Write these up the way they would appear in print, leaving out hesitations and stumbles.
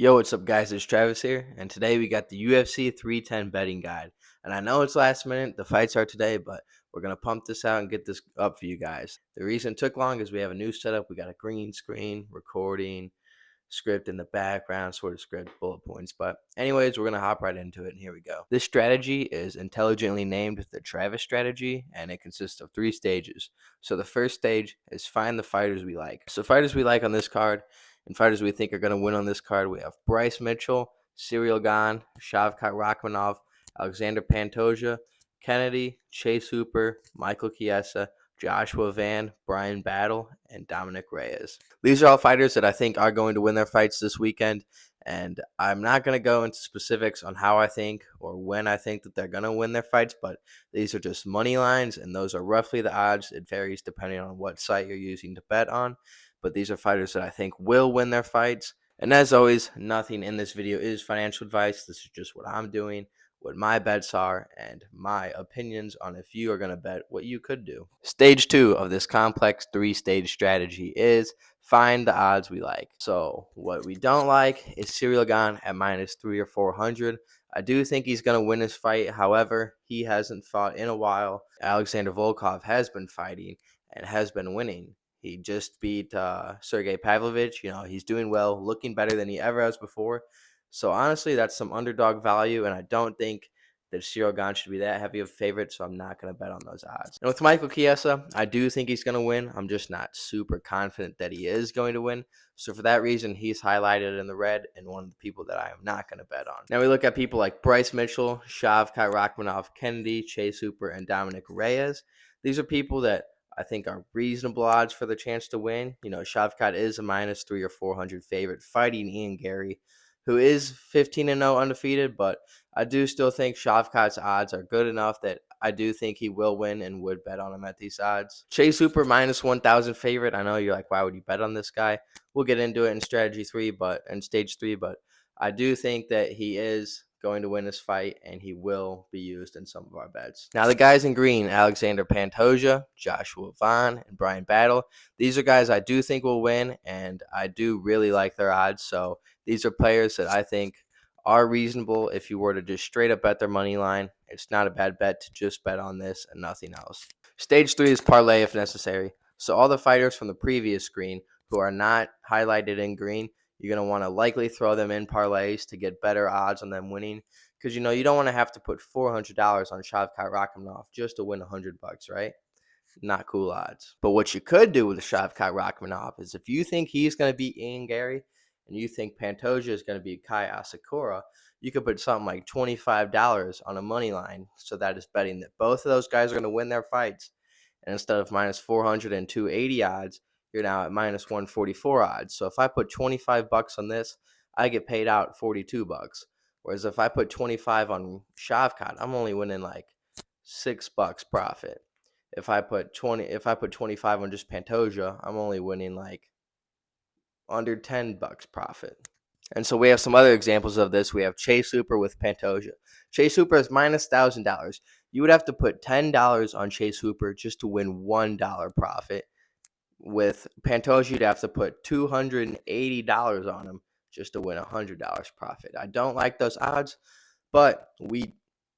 Yo, what's up, guys? It's Travis here, and today we got the UFC 310 betting guide. And I know it's last minute, the fights are today, but we're going to pump this out and get this up for you guys. The reason it took long is we have a new setup. We got a green screen, recording, script in the background, sort of script, bullet points. But, anyways, we're going to hop right into it, and here we go. This strategy is intelligently named the Travis strategy, and it consists of 3 stages. So, the first stage is find the fighters we like. So, fighters we like on this card and fighters we think are going to win on this card, we have Bryce Mitchell, Gane, Shavkat Rakhmonov, Alexander Pantoja, Kennedy, Chase Hooper, Michael Chiesa, Joshua Van, Bryan Battle, and Dominick Reyes. These are all fighters that I think are going to win their fights this weekend, and I'm not going to go into specifics on how I think or when I think that they're going to win their fights, but these are just money lines, and those are roughly the odds. It varies depending on what site you're using to bet on, but these are fighters that I think will win their fights. And as always, nothing in this video is financial advice. This is just what I'm doing, what my bets are, and my opinions on if you are going to bet what you could do. Stage 2 of this complex 3-stage strategy is find the odds we like. So what we don't like is Gane at -3 or 400. I do think he's going to win his fight. However, he hasn't fought in a while. Alexander Volkov has been fighting and has been winning. He just beat Sergey Pavlovich. He's doing well, looking better than he ever has before. So honestly, that's some underdog value, and I don't think that Gane should be that heavy of a favorite, so I'm not going to bet on those odds. And with Michael Chiesa, I do think he's going to win. I'm just not super confident that he is going to win. So for that reason, he's highlighted in the red and one of the people that I am not going to bet on. Now we look at people like Bryce Mitchell, Shavkat Rakhmonov, Kennedy, Chase Hooper, and Dominick Reyes. These are people that I think are reasonable odds for the chance to win. Shavkat is a -3 or 400 favorite fighting Garry, who is 15-0 undefeated, but I do still think Shavkat's odds are good enough that I do think he will win and would bet on him at these odds. Chase Hooper -1,000 favorite. I know you're like, why would you bet on this guy? We'll get into it in stage 3, but I do think that he is going to win this fight, and he will be used in some of our bets. Now, the guys in green, Alexander Pantoja, Joshua Van, and Bryan Battle, these are guys I do think will win, and I do really like their odds. So these are players that I think are reasonable if you were to just straight up bet their money line. It's not a bad bet to just bet on this and nothing else. Stage 3 is parlay if necessary. So all the fighters from the previous screen who are not highlighted in green, you're going to want to likely throw them in parlays to get better odds on them winning, because you don't want to have to put $400 on Shavkat Rakhmonov just to win $100, right? Not cool odds. But what you could do with Shavkat Rakhmonov is if you think he's going to beat Garry and you think Pantoja is going to beat Asakura, you could put something like $25 on a money line. So that is betting that both of those guys are going to win their fights. And instead of -400 and 280 odds, you're now at -144 odds. So if I put $25 on this, I get paid out $42. Whereas if I put 25 on Shavkat, I'm only winning like $6 profit. If I put 25 on just Pantoja, I'm only winning like under $10 profit. And so we have some other examples of this. We have Chase Hooper with Pantoja. Chase Hooper is -$1,000. You would have to put $10 on Chase Hooper just to win $1 profit. With Pantoja, you'd have to put $280 on him just to win $100 profit. I don't like those odds, but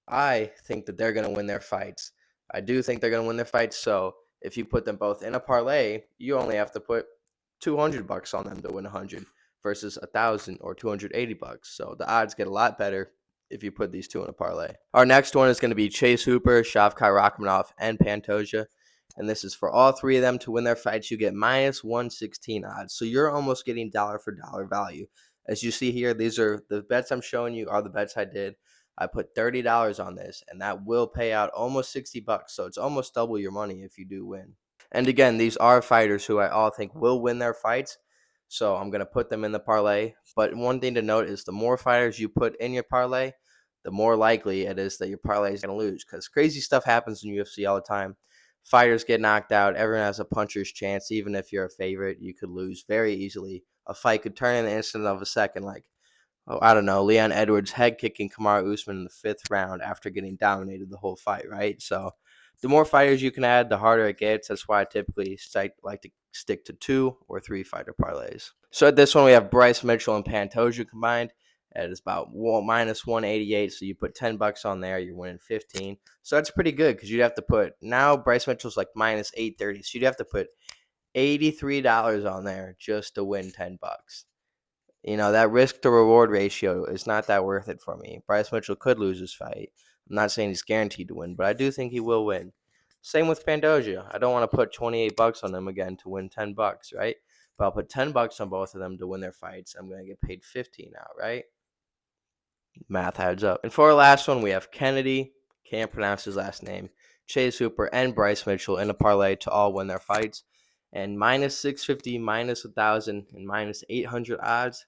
I think that they're going to win their fights. I do think they're going to win their fights. So if you put them both in a parlay, you only have to put $200 on them to win 100 versus 1,000 or $280. So the odds get a lot better if you put these two in a parlay. Our next one is going to be Chase Hooper, Shavkat Rakhmonov, and Pantoja. And this is for all 3 of them to win their fights. You get -116 odds. So you're almost getting dollar for dollar value. As you see here, these are the bets I'm showing you are the bets I did. I put $30 on this, and that will pay out almost $60. So it's almost double your money if you do win. And again, these are fighters who I all think will win their fights. So I'm going to put them in the parlay. But one thing to note is the more fighters you put in your parlay, the more likely it is that your parlay is going to lose. Because crazy stuff happens in UFC all the time. Fighters get knocked out. Everyone has a puncher's chance. Even if you're a favorite, you could lose very easily. A fight could turn in the instant of a second. Like, I don't know, Leon Edwards head kicking Kamaru Usman in the 5th round after getting dominated the whole fight, right? So The more fighters you can add, the harder it gets. That's why I typically like to stick to 2 or 3 fighter parlays. So at this one, we have Bryce Mitchell and Pantoja combined. It is about minus 188. So you put $10 on there, you're winning 15. So that's pretty good because you'd have to put, now Bryce Mitchell's like minus 830. So you'd have to put $83 on there just to win $10. That risk to reward ratio is not that worth it for me. Bryce Mitchell could lose his fight. I'm not saying he's guaranteed to win, but I do think he will win. Same with Pantoja. I don't want to put $28 on them again to win $10, right? But I'll put $10 on both of them to win their fights. I'm going to get paid 15 out, right? Math adds up. And for our last one, we have Kennedy, can't pronounce his last name, Chase Hooper, and Bryce Mitchell in a parlay to all win their fights. And minus 650, minus 1,000, and minus 800 odds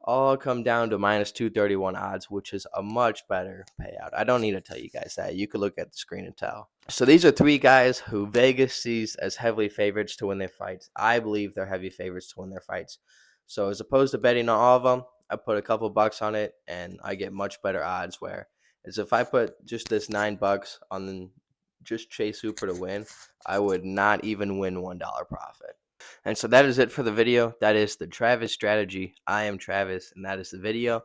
all come down to minus 231 odds, which is a much better payout. I don't need to tell you guys that. You could look at the screen and tell. So these are 3 guys who Vegas sees as heavily favorites to win their fights. I believe they're heavy favorites to win their fights. So as opposed to betting on all of them, I put a couple bucks on it and I get much better odds. Whereas if I put just this $9 on just Chase Hooper to win, I would not even win $1 profit. And so that is it for the video. That is the Travis strategy. I am Travis, and that is the video.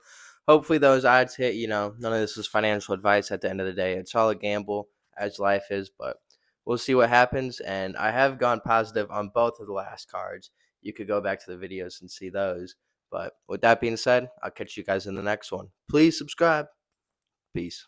Hopefully those odds hit. None of this is financial advice at the end of the day. It's all a gamble, as life is, but we'll see what happens. And I have gone positive on both of the last cards. You could go back to the videos and see those. But with that being said, I'll catch you guys in the next one. Please subscribe. Peace.